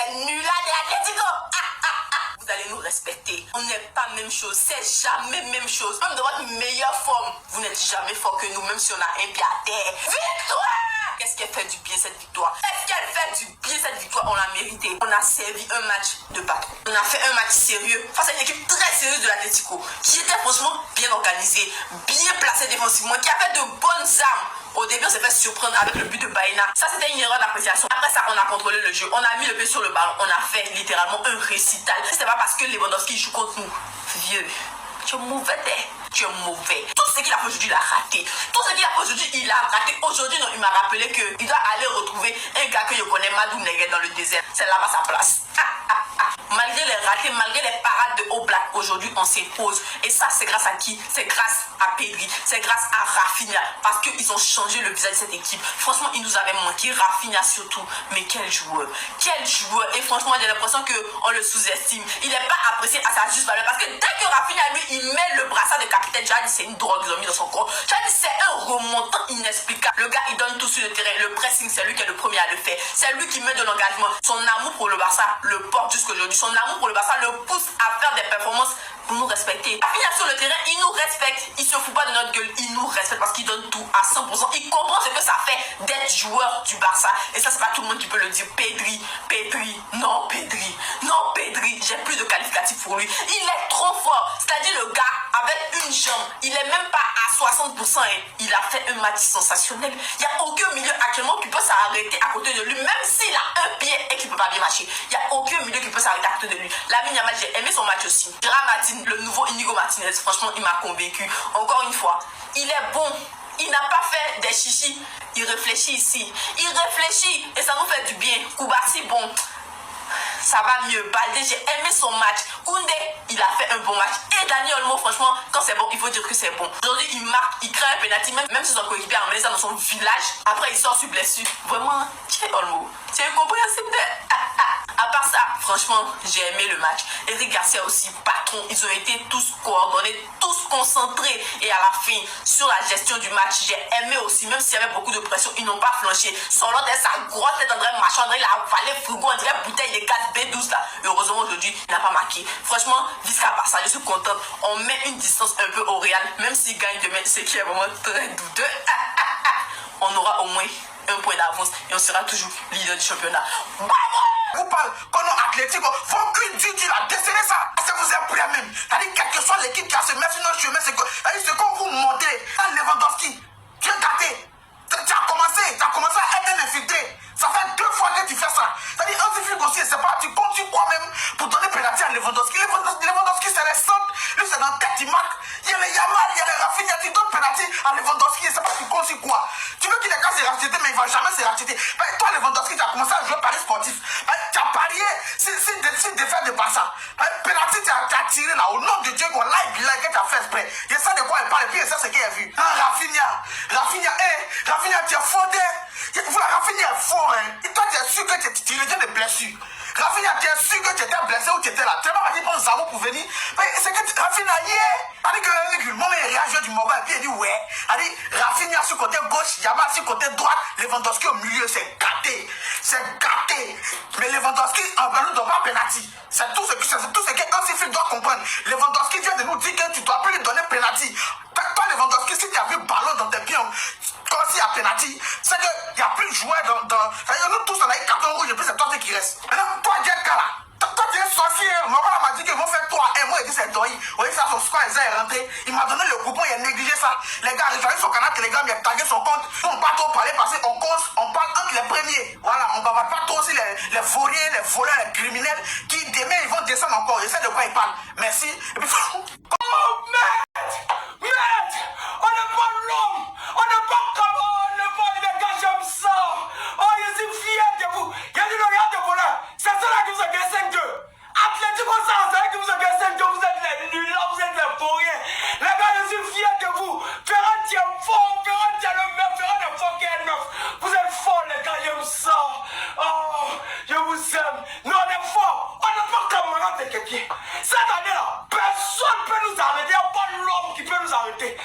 les nullards de l'Atlético. Vous allez nous respecter. On n'est pas même chose. C'est jamais même chose. Même dans votre meilleure forme, vous n'êtes jamais fort que nous, même si on a un pied à terre. Victoire! Qu'est-ce qu'elle fait du bien cette victoire? Est-ce qu'elle fait du bien cette victoire? On l'a mérité. On a servi un match de patron. On a fait un match sérieux face à une équipe très sérieuse de l'Atlético qui était franchement bien organisée, bien placée défensivement, qui avait de bonnes armes. Au début, on s'est fait surprendre avec le but de Baena. Ça, c'était une erreur d'appréciation. Après ça, on a contrôlé le jeu. On a mis le pied sur le ballon. On a fait littéralement un récital. C'est pas parce que Lewandowski joue contre nous. Vieux, tu es mauvais. Tu es mauvais. Tout ce qu'il a fait aujourd'hui, il a raté. Tout ce qu'il a fait aujourd'hui, il a raté. Aujourd'hui, non, il m'a rappelé qu'il doit aller retrouver un gars que je connais, Madou Neguet, dans le désert. C'est là-bas sa place. Malgré les ratés, malgré les parades de Oblak, aujourd'hui, on s'impose. Et ça, c'est grâce à qui? C'est grâce à Pedri. C'est grâce à Rafinha. Parce qu'ils ont changé le visage de cette équipe. Franchement, il nous avait manqué. Rafinha surtout. Mais quel joueur. Quel joueur. Et franchement, j'ai l'impression qu'on le sous-estime. Il n'est pas apprécié à sa juste valeur. Parce que dès que Rafinha, lui, il met le brassard de capitaine, j'ai dit, c'est une drogue qu'ils ont mis dans son corps. J'ai dit, c'est un remontant inexplicable. Le gars, il donne tout sur le terrain. Le pressing, c'est lui qui est le premier à le faire. C'est lui qui met de l'engagement. Son amour pour le Barça le porte jusqu'aujourd'hui. Son amour pour le Barça le pousse à faire des performances pour nous respecter. Rafinha sur le terrain, il nous respecte. Il se fout pas de notre gueule. Il nous respecte parce qu'il donne tout à 100%. Il comprend ce que ça fait d'être joueur du Barça. Et ça, c'est pas tout le monde qui peut le dire. Pedri. Non, Pedri. J'ai plus de qualificatifs pour lui. Il est trop fort. C'est-à-dire le gars avec une jambe. Il est même pas à 60%. Et il a fait un match sensationnel. Il n'y a aucun milieu actuellement qui peut s'arrêter à côté de lui. Même s'il a un pied et qu'il peut pas bien marcher. Il n'y a aucun milieu qui peut s'arrêter à côté de lui. Lamine Yamal, j'ai aimé son match aussi. Gérard Martin, le nouveau Inigo Martinez, franchement, il m'a convaincu. Encore une fois, il est bon. Il n'a pas fait des chichis. Il réfléchit ici. Il réfléchit et ça nous fait du bien. Koubarsi, bon, ça va mieux. Baldé, j'ai aimé son match. Koundé, il a fait un bon match. Et Dani Olmo, franchement, quand c'est bon, il faut dire que c'est bon. Aujourd'hui, il marque, il crée un penalty, même si son coéquipier a emmené ça dans son village. Après, il sort sur blessure. Vraiment, tiens Olmo, c'est incompréhensible. À part ça, franchement, j'ai aimé le match. Eric Garcia aussi, patron. Ils ont été tous coordonnés, tous concentrés. Et à la fin, sur la gestion du match, j'ai aimé aussi. Même s'il y avait beaucoup de pression, ils n'ont pas flanché. Son lot est sa grosse tête, André Machin, André, il a avalé frigo, on dirait bouteille de gaz B12 là. Heureusement, aujourd'hui, il n'a pas marqué. Franchement, jusqu'à part ça, je suis contente. On met une distance un peu au Real. Même s'il gagne demain, ce qui est vraiment très douteux. On aura au moins un point d'avance et on sera toujours leader du championnat. Vous parlez qu'on a Atlético, vos culs du la décéler ça. Ça vous est prêt même. C'est-à-dire, quelle que soit l'équipe qui a se mettre sur notre chemin, c'est quand vous montez à Lewandowski, tu es gâté. Tu as commencé à être un infiltré. Ça fait 2 fois que tu fais ça. C'est-à-dire, un difficile aussi, c'est pas, tu comptes sur toi-même pour donner pénalty à Lewandowski. Lewandowski, c'est les centres. Lui, c'est dans la tête, il marque. Il y a les Yamal, il y a les Rafinha, tu donnes pénalty à Lewandowski. C'est pas, tu comptes sur quoi. Tu veux qu'il ait qu'à se racheter, mais il va jamais se racheter. Toi, Lewandowski, tu as commencé à jouer Paris sportif. Tu as parié si défaite de Barça. Pénalty, tu as tiré là, au nom de Dieu, qu'on like, que tu as fait exprès. Il y a ça de quoi il parle, et puis il y a ça, c'est qu'il a vu. Rafinha, tu es fort. Rafinha est fort, hein. Et toi, tu es sûr que tu reviens de blessure. Rafinha, tu es sûr que tu étais blessé ou tu étais là. Tu n'as pas dit prendre Zamo pour venir. Mais c'est que Rafinha, il dit que le moment il réagit du moment et puis il dit ouais. Il dit Rafinha sur le côté gauche, Yamal sur le côté droit, Lewandowski au milieu, c'est gâté. C'est gâté. Mais Lewandowski, en ne doit pas penalty. C'est tout ce qu'un civil doit comprendre. Lewandowski vient de nous dire que tu ne dois plus lui donner penalty. Toi, Lewandowski, si tu as vu le ballon dans tes pieds, quand il y a penalty, c'est qu'il n'y a plus de joueurs dans. Nous tous, on a eu carton rouge et puis c'est toi qui reste. Maintenant, toi, Djeka là, toi, tu es sorcier. Mon père m'a dit qu'ils vont faire 3-1. Moi, il dit c'est Doi. Vous voyez ça, son score, il est rentré. Il m'a donné le coupon, il a négligé ça. Les gars, j'ai sur son canal Telegram, il a tagué son compte. On ne va pas trop parler parce qu'on cause, on parle entre les premiers. Voilà, on ne va pas trop aussi les vauriens, les voleurs, les criminels qui demain ils vont descendre encore. Je sais de quoi ils parlent. Merci. Et puis, oh, merde, on n'est pas l'homme, on n'est pas comme on n'est pas les gars, j'aime ça. Oh, je suis fier de vous. Il y a du regard de bonheur. C'est ça là qui vous a gagné 5-2. Atlético, ça, c'est qui vous a gagné 5-2. Vous êtes les nuls, vous êtes les vauriens. Les gars, je suis fier de vous. Ferran, tu es fort, Ferran, tu es le meilleur, Ferran est fort qui est neuf. Vous êtes forts, les gars, j'aime ça. Oh, je vous aime. Nous, on est forts. On n'est pas comme Marat et Kéké. Cette année-là, personne ne peut nous arrêter. Il n'y a pas l'homme qui peut nous arrêter.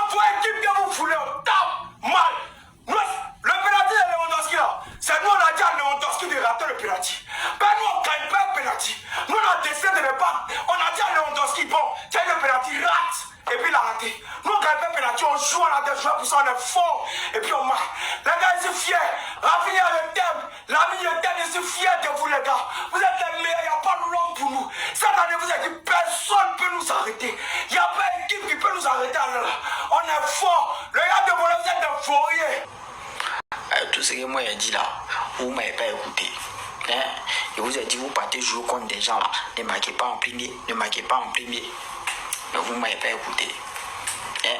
Envoyez équipe que vous voulez, on tape mal. Nous, le pénalty de Lewandowski là, c'est nous on a dit à Lewandowski de rater le pénalty. Ben nous suis fier de vous, les gars. Vous êtes les meilleurs, il n'y a pas de l'homme pour nous. Cette année, vous avez dit personne ne peut nous arrêter. Il n'y a pas d'équipe qui peut nous arrêter. On est fort. Le gars de Bola, vous êtes des fourriers. Tout ce que moi j'ai dit là, vous ne m'avez pas écouté. Hein? Je vous ai dit, vous partez jouer contre des gens là. Ne marquez pas en premier, ne marquez pas en premier. Mais vous ne m'avez pas écouté. Hein?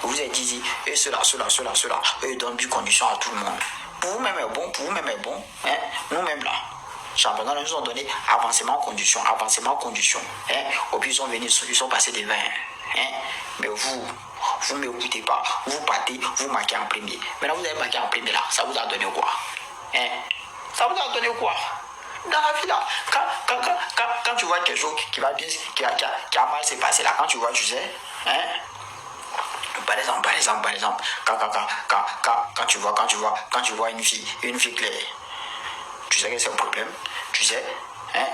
Je vous ai dit, et ceux-là, eux ils donnent du condition à tout le monde. Pour vous-même est bon, pour vous-même est bon. Hein? Nous-mêmes là, championnat nous ont donné avancement en condition. Hein? Au plus ils sont venus, ils sont passés des 20. Hein? Mais vous ne m'écoutez pas. Vous partez, vous marquez en premier. Maintenant vous avez marqué en premier là, ça vous a donné quoi? Hein? Ça vous a donné quoi? Dans la vie là, quand tu vois quelque chose qui va bien, qui a mal se passer là, quand tu vois, tu sais, hein? Par exemple, quand tu vois une fille claire, tu sais que c'est un problème, tu sais, hein?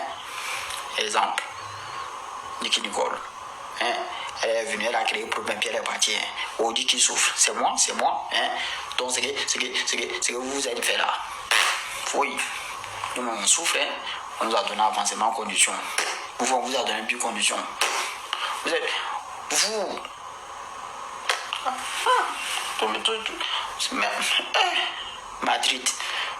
Exemple, Nicky Nicole, hein? Elle est venue, elle a créé un problème, puis elle est partie, hein? On dit qu'il souffre, c'est moi, hein? Donc c'est que vous vous êtes fait là. Oui, nous on souffre, hein? On nous a donné avancement en condition. On vous a donné plus condition. Madrid,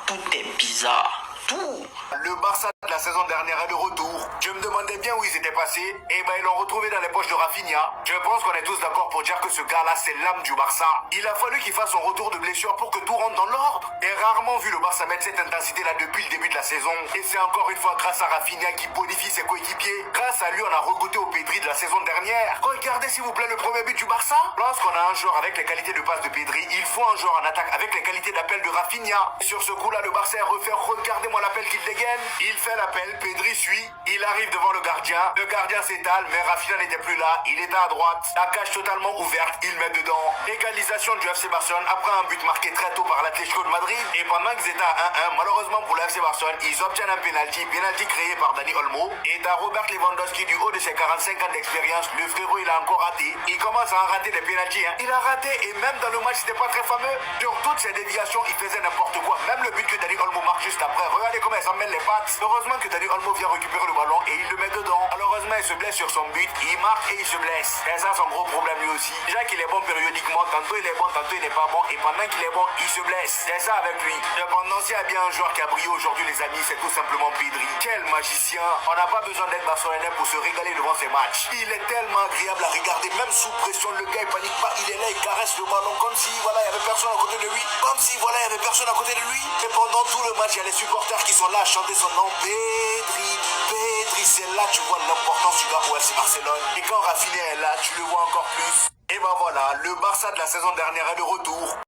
tout est bizarre. Tout. Le Barça de la saison dernière est de retour. Je me demandais bien où ils étaient passés. Et ben ils l'ont retrouvé dans les poches de Rafinha. Je pense qu'on est tous d'accord pour dire que ce gars-là c'est l'âme du Barça. Il a fallu qu'il fasse son retour de blessure pour que tout rentre dans l'ordre. Et rarement vu le Barça mettre cette intensité-là depuis le début de la saison. Et c'est encore une fois grâce à Rafinha qui bonifie ses coéquipiers. Grâce à lui on a regoûté au Pedri de la saison dernière. Regardez s'il vous plaît le premier but du Barça. Lorsqu'on a un joueur avec les qualités de passe de Pedri, il faut un joueur en attaque avec les qualités d'appel de Rafinha. Et sur ce coup-là le Barça est refait. Regardez-moi l'appel qu'il dégaine. Il fait l'appel, Pedri suit, il arrive devant le gardien s'étale, mais Rafinha n'était plus là, il était à droite, la cage totalement ouverte, il met dedans. Égalisation du FC Barcelone après un but marqué très tôt par l'Atlético de Madrid, et pendant qu'ils étaient à 1-1, malheureusement pour le FC Barcelone, ils obtiennent un penalty créé par Dani Olmo, et à Robert Lewandowski du haut de ses 45 ans d'expérience, le frérot il a encore raté, il commence à en rater des penaltys, hein. Il a raté, et même dans le match c'était pas très fameux, sur toutes ces déviations il faisait n'importe quoi, même le but que Dani Olmo marque juste après, regardez comment il s'en mêle les pattes. Heureusement que Dani Olmo vient récupérer le ballon et il le met dedans. Malheureusement il se blesse sur son but, il marque et il se blesse. Et ça son gros problème lui aussi. Déjà qu'il est bon périodiquement, tantôt il est bon, tantôt il n'est pas bon, et pendant qu'il est bon, il se blesse. C'est ça avec lui. Cependant s'il y a bien un joueur qui a brillé aujourd'hui les amis, c'est tout simplement Pedri. Quel magicien. On n'a pas besoin d'être barcelonais pour se régaler devant ces matchs. Il est tellement agréable à regarder, même sous pression, le gars il panique pas, il est là, il caresse le ballon comme si voilà il y avait personne à côté de lui. Comme si voilà il y avait personne à côté de lui. Et pendant tout le match, il y a les supporters qui sont là à chanter son nom. Pedri, c'est là tu vois l'importance du gars au FC Barcelone. Et quand Rafinha est là, tu le vois encore plus. Et ben voilà, le Barça de la saison dernière est de retour.